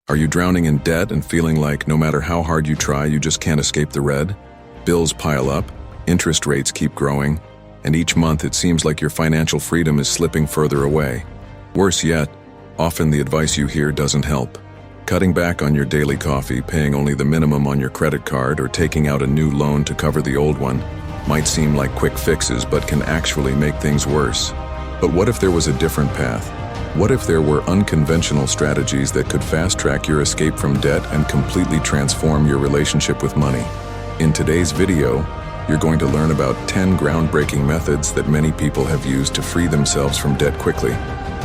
Are you drowning in debt and feeling like no matter how hard you try, you just can't escape the red? Bills pile up, interest rates keep growing, and each month it seems like your financial freedom is slipping further away. Worse yet, often the advice you hear doesn't help. Cutting back on your daily coffee, paying only the minimum on your credit card, or taking out a new loan to cover the old one might seem like quick fixes but can actually make things worse. But what if there was a different path? What if there were unconventional strategies that could fast-track your escape from debt and completely transform your relationship with money? In today's video, you're going to learn about 10 groundbreaking methods that many people have used to free themselves from debt quickly,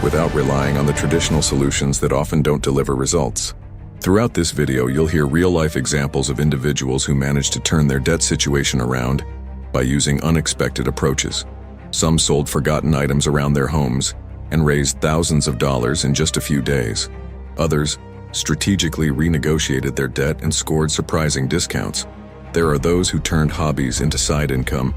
without relying on the traditional solutions that often don't deliver results. Throughout this video, you'll hear real-life examples of individuals who managed to turn their debt situation around by using unexpected approaches. Some sold forgotten items around their homes and raised thousands of dollars in just a few days. Others strategically renegotiated their debt and scored surprising discounts. There are those who turned hobbies into side income,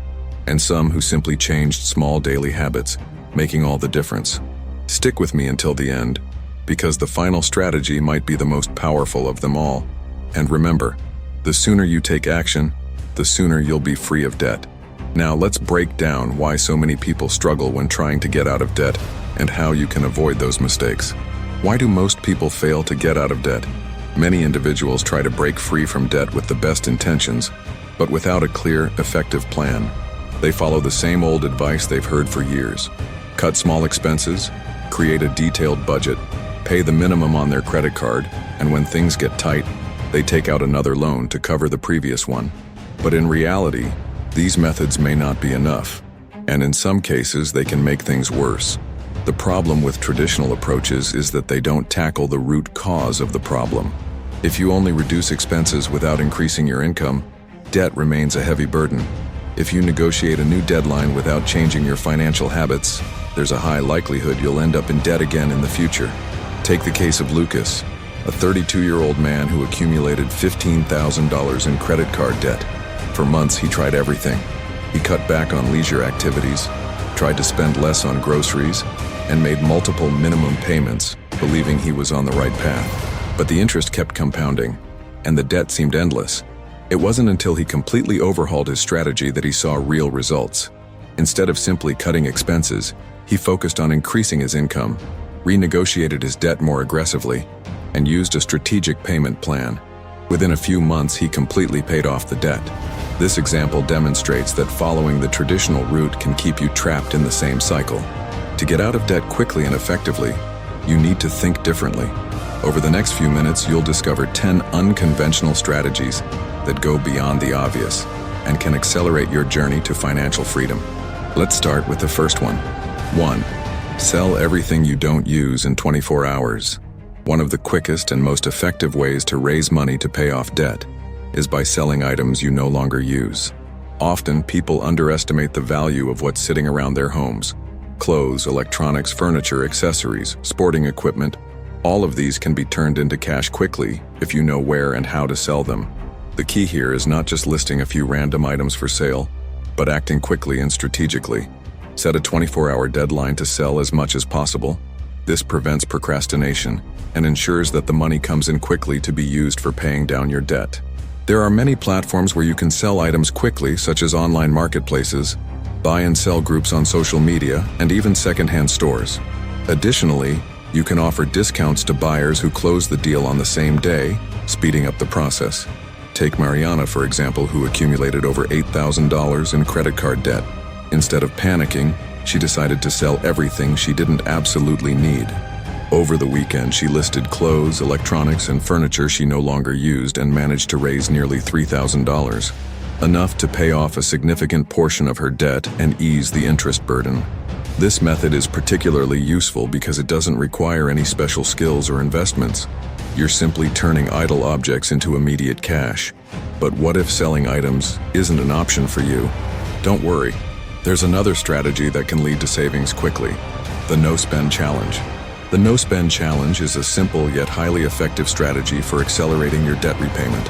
and some who simply changed small daily habits, making all the difference. Stick with me until the end, because the final strategy might be the most powerful of them all. And remember, the sooner you take action, the sooner you'll be free of debt. Now let's break down why so many people struggle when trying to get out of debt and how you can avoid those mistakes. Why do most people fail to get out of debt? Many individuals try to break free from debt with the best intentions, but without a clear, effective plan. They follow the same old advice they've heard for years. Cut small expenses, create a detailed budget, pay the minimum on their credit card, and when things get tight, they take out another loan to cover the previous one. But in reality, these methods may not be enough, and in some cases they can make things worse. The problem with traditional approaches is that they don't tackle the root cause of the problem. If you only reduce expenses without increasing your income, debt remains a heavy burden. If you negotiate a new deadline without changing your financial habits, there's a high likelihood you'll end up in debt again in the future. Take the case of Lucas, a 32-year-old man who accumulated $15,000 in credit card debt. For months he tried everything. He cut back on leisure activities, tried to spend less on groceries, and made multiple minimum payments, believing he was on the right path. But the interest kept compounding, and the debt seemed endless. It wasn't until he completely overhauled his strategy that he saw real results. Instead of simply cutting expenses, he focused on increasing his income, renegotiated his debt more aggressively, and used a strategic payment plan. Within a few months, he completely paid off the debt. This example demonstrates that following the traditional route can keep you trapped in the same cycle. To get out of debt quickly and effectively, you need to think differently. Over the next few minutes, you'll discover 10 unconventional strategies that go beyond the obvious and can accelerate your journey to financial freedom. Let's start with the first one. 1. Sell everything you don't use in 24 hours. One of the quickest and most effective ways to raise money to pay off debt is by selling items you no longer use. Often, people underestimate the value of what's sitting around their homes. Clothes, electronics, furniture, accessories, sporting equipment, all of these can be turned into cash quickly if you know where and how to sell them. The key here is not just listing a few random items for sale, but acting quickly and strategically. Set a 24-hour deadline to sell as much as possible. This prevents procrastination and ensures that the money comes in quickly to be used for paying down your debt. There are many platforms where you can sell items quickly, such as online marketplaces, buy and sell groups on social media, and even secondhand stores. Additionally, you can offer discounts to buyers who close the deal on the same day, speeding up the process. Take Mariana, for example, who accumulated over $8,000 in credit card debt. Instead of panicking, she decided to sell everything she didn't absolutely need. Over the weekend, she listed clothes, electronics, and furniture she no longer used and managed to raise nearly $3,000. Enough to pay off a significant portion of her debt and ease the interest burden. This method is particularly useful because it doesn't require any special skills or investments. You're simply turning idle objects into immediate cash. But what if selling items isn't an option for you? Don't worry. There's another strategy that can lead to savings quickly: the no-spend challenge. The no-spend challenge is a simple yet highly effective strategy for accelerating your debt repayment.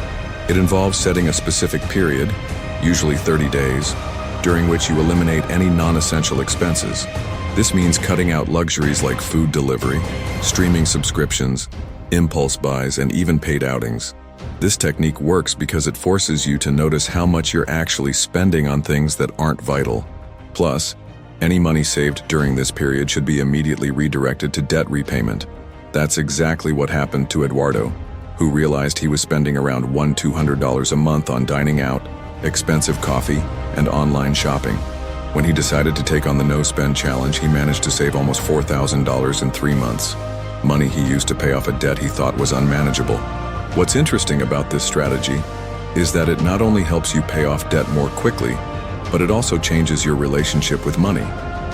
It involves setting a specific period, usually 30 days, during which you eliminate any non-essential expenses. This means cutting out luxuries like food delivery, streaming subscriptions, impulse buys, and even paid outings. This technique works because it forces you to notice how much you're actually spending on things that aren't vital. Plus, any money saved during this period should be immediately redirected to debt repayment. That's exactly what happened to Eduardo, who realized he was spending around $200 a month on dining out, expensive coffee, and online shopping. When he decided to take on the no-spend challenge, he managed to save almost $4,000 in 3 months, money he used to pay off a debt he thought was unmanageable. What's interesting about this strategy is that it not only helps you pay off debt more quickly, but it also changes your relationship with money.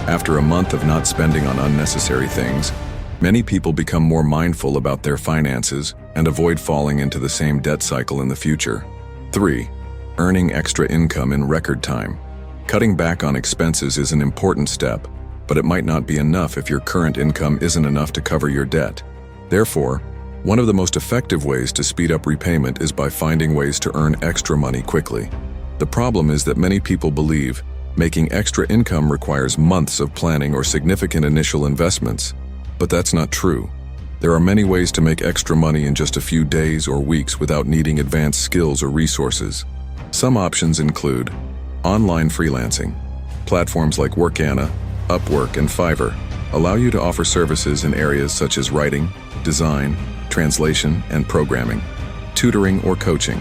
After a month of not spending on unnecessary things, many people become more mindful about their finances and avoid falling into the same debt cycle in the future. 3. Earning extra income in record time. Cutting back on expenses is an important step, but it might not be enough if your current income isn't enough to cover your debt. Therefore, one of the most effective ways to speed up repayment is by finding ways to earn extra money quickly. The problem is that many people believe making extra income requires months of planning or significant initial investments, but that's not true. There are many ways to make extra money in just a few days or weeks without needing advanced skills or resources. Some options include online freelancing. Platforms like Workana, Upwork, and Fiverr allow you to offer services in areas such as writing, design, translation, and programming, tutoring or coaching.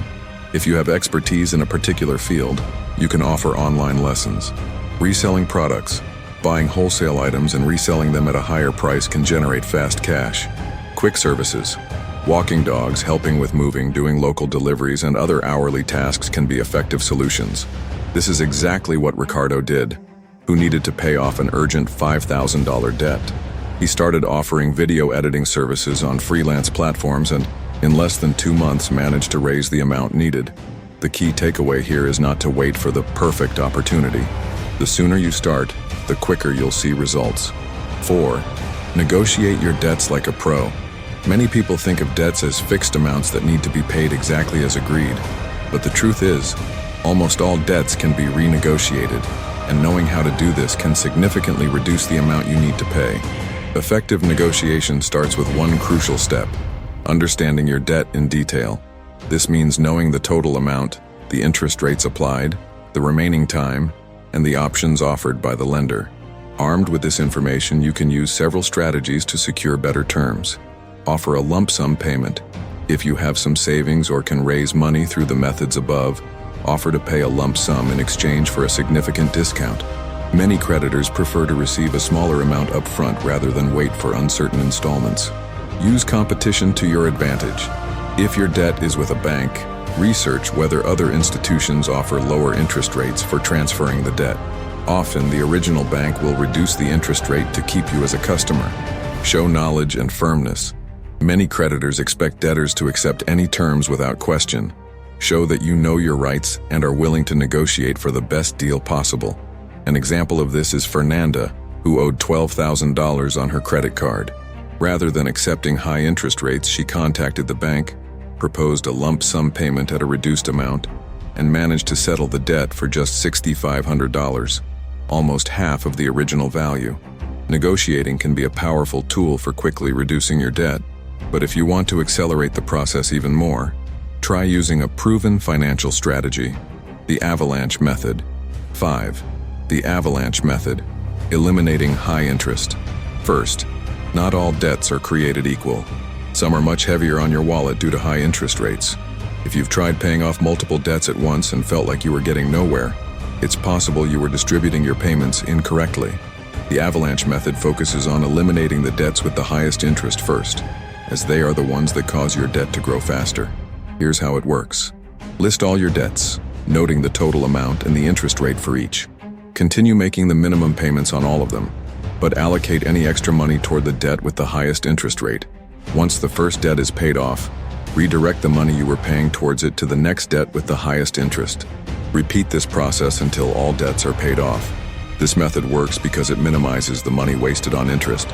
If you have expertise in a particular field, you can offer online lessons. Reselling products. Buying wholesale items and reselling them at a higher price can generate fast cash. Quick services. Walking dogs, helping with moving, doing local deliveries, and other hourly tasks can be effective solutions. This is exactly what Ricardo did, who needed to pay off an urgent $5,000 debt. He started offering video editing services on freelance platforms and, in less than 2 months, managed to raise the amount needed. The key takeaway here is not to wait for the perfect opportunity. The sooner you start, the quicker you'll see results. 4. Negotiate your debts like a pro. Many people think of debts as fixed amounts that need to be paid exactly as agreed. But the truth is, almost all debts can be renegotiated, and knowing how to do this can significantly reduce the amount you need to pay. Effective negotiation starts with one crucial step: understanding your debt in detail. This means knowing the total amount, the interest rates applied, the remaining time, and the options offered by the lender. Armed with this information, you can use several strategies to secure better terms. Offer a lump sum payment. If you have some savings or can raise money through the methods above, offer to pay a lump sum in exchange for a significant discount. Many creditors prefer to receive a smaller amount up front rather than wait for uncertain installments. Use competition to your advantage. If your debt is with a bank, research whether other institutions offer lower interest rates for transferring the debt. Often, the original bank will reduce the interest rate to keep you as a customer. Show knowledge and firmness. Many creditors expect debtors to accept any terms without question. Show that you know your rights and are willing to negotiate for the best deal possible. An example of this is Fernanda, who owed $12,000 on her credit card. Rather than accepting high interest rates, she contacted the bank, proposed a lump sum payment at a reduced amount, and managed to settle the debt for just $6,500, almost half of the original value. Negotiating can be a powerful tool for quickly reducing your debt, but if you want to accelerate the process even more, try using a proven financial strategy, the Avalanche Method. 5. The Avalanche Method. Eliminating high interest. First, not all debts are created equal. Some are much heavier on your wallet due to high interest rates. If you've tried paying off multiple debts at once and felt like you were getting nowhere, it's possible you were distributing your payments incorrectly. The Avalanche Method focuses on eliminating the debts with the highest interest first, as they are the ones that cause your debt to grow faster. Here's how it works. List all your debts, noting the total amount and the interest rate for each. Continue making the minimum payments on all of them, but allocate any extra money toward the debt with the highest interest rate. Once the first debt is paid off, redirect the money you were paying towards it to the next debt with the highest interest. Repeat this process until all debts are paid off. This method works because it minimizes the money wasted on interest,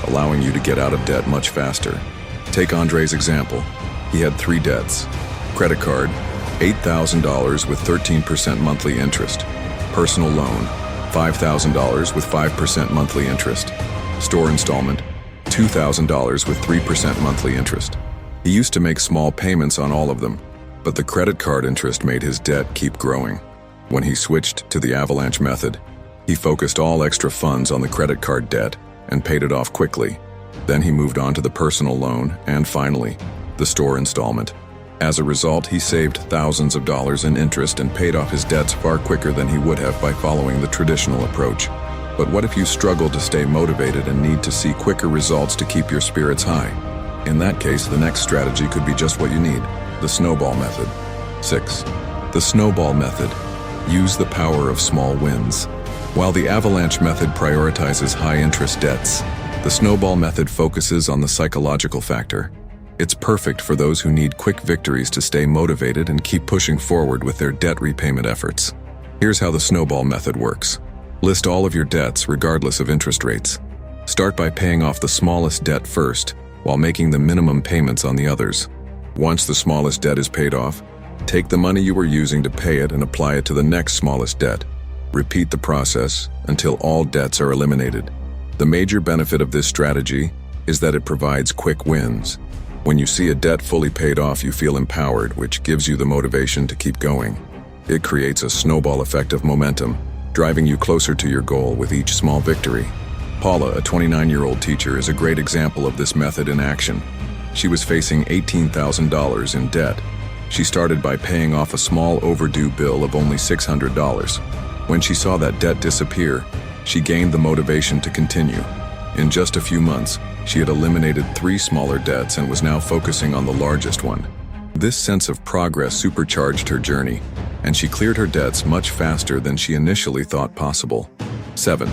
allowing you to get out of debt much faster. Take Andre's example. He had 3 debts. Credit card, $8,000 with 13% monthly interest. Personal loan, $5,000 with 5% monthly interest. Store installment, $2,000 with 3% monthly interest. He used to make small payments on all of them, but the credit card interest made his debt keep growing. When he switched to the Avalanche Method, he focused all extra funds on the credit card debt and paid it off quickly. Then he moved on to the personal loan and finally, the store installment. As a result, he saved thousands of dollars in interest and paid off his debts far quicker than he would have by following the traditional approach. But what if you struggle to stay motivated and need to see quicker results to keep your spirits high? In that case, the next strategy could be just what you need, the Snowball Method. 6. The Snowball Method. Use the power of small wins. While the Avalanche Method prioritizes high-interest debts, the Snowball Method focuses on the psychological factor. It's perfect for those who need quick victories to stay motivated and keep pushing forward with their debt repayment efforts. Here's how the Snowball Method works. List all of your debts regardless of interest rates. Start by paying off the smallest debt first, while making the minimum payments on the others. Once the smallest debt is paid off, take the money you were using to pay it and apply it to the next smallest debt. Repeat the process until all debts are eliminated. The major benefit of this strategy is that it provides quick wins. When you see a debt fully paid off, you feel empowered, which gives you the motivation to keep going. It creates a snowball effect of momentum, driving you closer to your goal with each small victory. Paula, a 29-year-old teacher, is a great example of this method in action. She was facing $18,000 in debt. She started by paying off a small overdue bill of only $600. When she saw that debt disappear, she gained the motivation to continue. In just a few months, she had eliminated 3 smaller debts and was now focusing on the largest one. This sense of progress supercharged her journey, and she cleared her debts much faster than she initially thought possible. 7.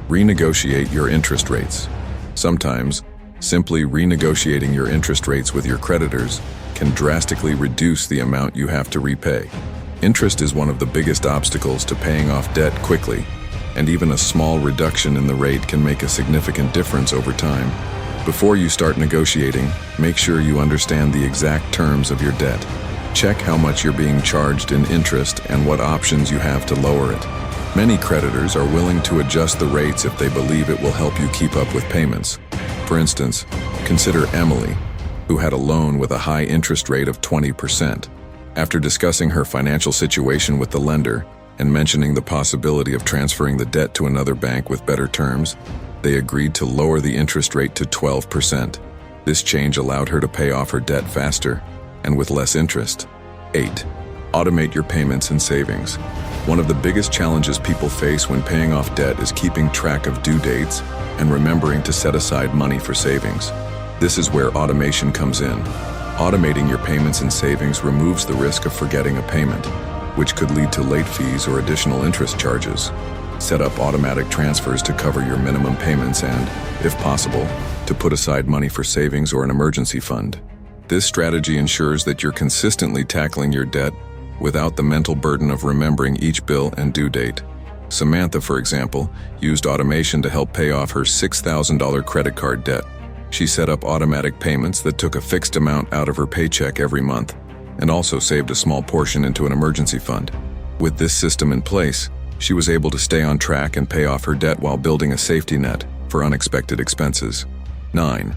Renegotiate your interest rates. Sometimes, simply renegotiating your interest rates with your creditors can drastically reduce the amount you have to repay. Interest is one of the biggest obstacles to paying off debt quickly, and even a small reduction in the rate can make a significant difference over time. Before you start negotiating, make sure you understand the exact terms of your debt. Check how much you're being charged in interest and what options you have to lower it. Many creditors are willing to adjust the rates if they believe it will help you keep up with payments. For instance, consider Emily, who had a loan with a high interest rate of 20%. After discussing her financial situation with the lender and mentioning the possibility of transferring the debt to another bank with better terms, they agreed to lower the interest rate to 12%. This change allowed her to pay off her debt faster and with less interest. 8. Automate your payments and savings. One of the biggest challenges people face when paying off debt is keeping track of due dates and remembering to set aside money for savings. This is where automation comes in. Automating your payments and savings removes the risk of forgetting a payment, which could lead to late fees or additional interest charges. Set up automatic transfers to cover your minimum payments and, if possible, to put aside money for savings or an emergency fund. This strategy ensures that you're consistently tackling your debt without the mental burden of remembering each bill and due date. Samantha, for example, used automation to help pay off her $6,000 credit card debt. She set up automatic payments that took a fixed amount out of her paycheck every month, and also saved a small portion into an emergency fund. With this system in place, she was able to stay on track and pay off her debt while building a safety net for unexpected expenses. 9.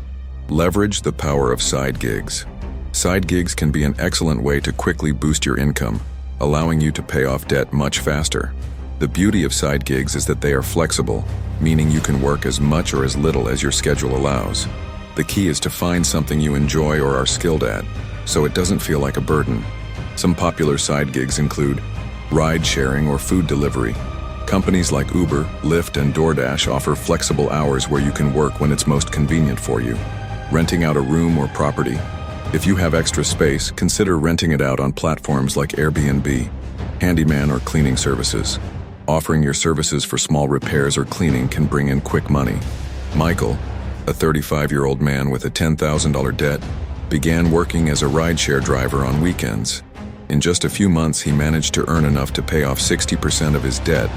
Leverage the power of side gigs. Side gigs can be an excellent way to quickly boost your income, allowing you to pay off debt much faster. The beauty of side gigs is that they are flexible, meaning you can work as much or as little as your schedule allows. The key is to find something you enjoy or are skilled at, so it doesn't feel like a burden. Some popular side gigs include ride sharing or food delivery. Companies like Uber, Lyft, and DoorDash offer flexible hours where you can work when it's most convenient for you. Renting out a room or property. If you have extra space, consider renting it out on platforms like Airbnb, handyman, or cleaning services. Offering your services for small repairs or cleaning can bring in quick money. Michael, a 35-year-old man with a $10,000 debt, began working as a rideshare driver on weekends. In just a few months, he managed to earn enough to pay off 60% of his debt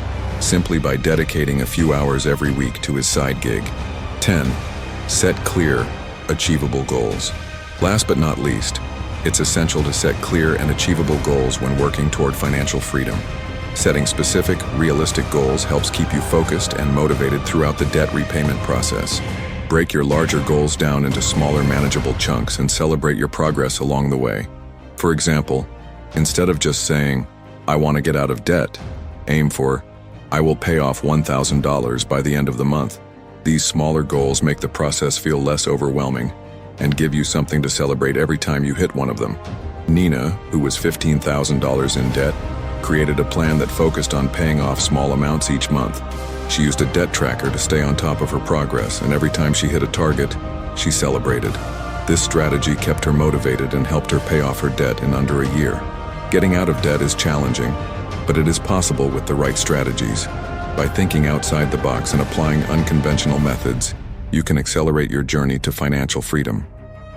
simply by dedicating a few hours every week to his side gig. 10. Set clear, achievable goals. Last but not least, it's essential to set clear and achievable goals when working toward financial freedom. Setting specific, realistic goals helps keep you focused and motivated throughout the debt repayment process. Break your larger goals down into smaller, manageable chunks and celebrate your progress along the way. For example, instead of just saying, "I want to get out of debt," aim for, "I will pay off $1,000 by the end of the month." These smaller goals make the process feel less overwhelming and give you something to celebrate every time you hit one of them. Nina, who was $15,000 in debt, created a plan that focused on paying off small amounts each month. She used a debt tracker to stay on top of her progress, and every time she hit a target, she celebrated. This strategy kept her motivated and helped her pay off her debt in under a year. Getting out of debt is challenging, but it is possible with the right strategies. By thinking outside the box and applying unconventional methods, you can accelerate your journey to financial freedom.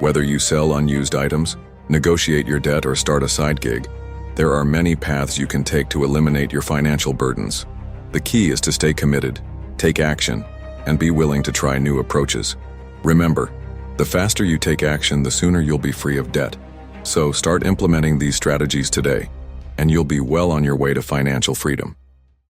Whether you sell unused items, negotiate your debt, or start a side gig, there are many paths you can take to eliminate your financial burdens. The key is to stay committed, take action, and be willing to try new approaches. Remember, the faster you take action, the sooner you'll be free of debt. So start implementing these strategies today, and you'll be well on your way to financial freedom.